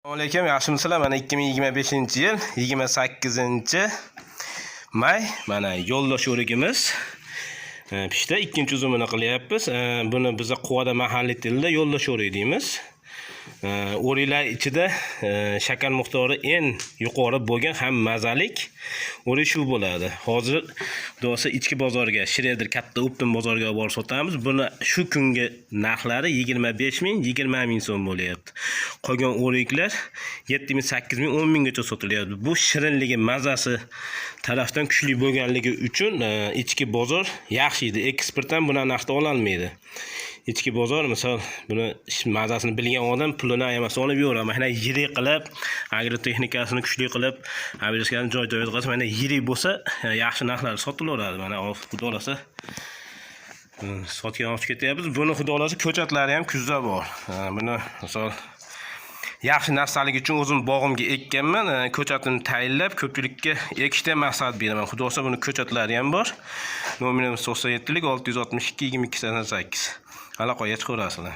Assalomu alaykum, yaxshimisizlar? Mana 2025-yil 28-may mana yo'ldosh o'rigimiz pishda ikkinchi uzumini qilyapmiz. Buni biz Quvada mahalliy tilda yo'ldosh o'rik deymiz. O'riklar ichida shakar miqdori eng yuqori bo'lgan ham mazalik o'rik shu bo'ladi. Hozir do'sa ichki bozorga, Shredder katta Optim bozorga borib sotamiz. Buni shu kunga narxlari 25 ming, 20 ming so'm bo'lyapti. Qolgan o'riklar 7 ming, 8 ming, 10 minggacha sotilyapti. Bu shirinligi, mazasi tarafdan kuchli bo'lganligi uchun ichki bozor yaxshi edi. Eksport ham buni narxda ola olmaydi. İçki bozor misol buni mazasini bilgan odam pulini ayamas olib yuraveradi. Mana yirik qilib, agrotexnikasini kuchli qilib, abreskani joy-joyiga qilsa, mana yirik bo'lsa, yaxshi narxlar sotilaveradi. Mana xudo xolasa sotgan olib ketyapmiz. Buni xudo xolasa ko'chatlari ham kuzda bor. Buni misol yaxshi narsaligi uchun o'zim bog'imga ekkanman. Ko'chatini tayinlab ko'pchilikka ekishda maqsad beraman. Xudo xolasa buni ko'chatlari ham bor. Nomerimiz 97 662 22 88. Aloqaga chiqaverasizlar.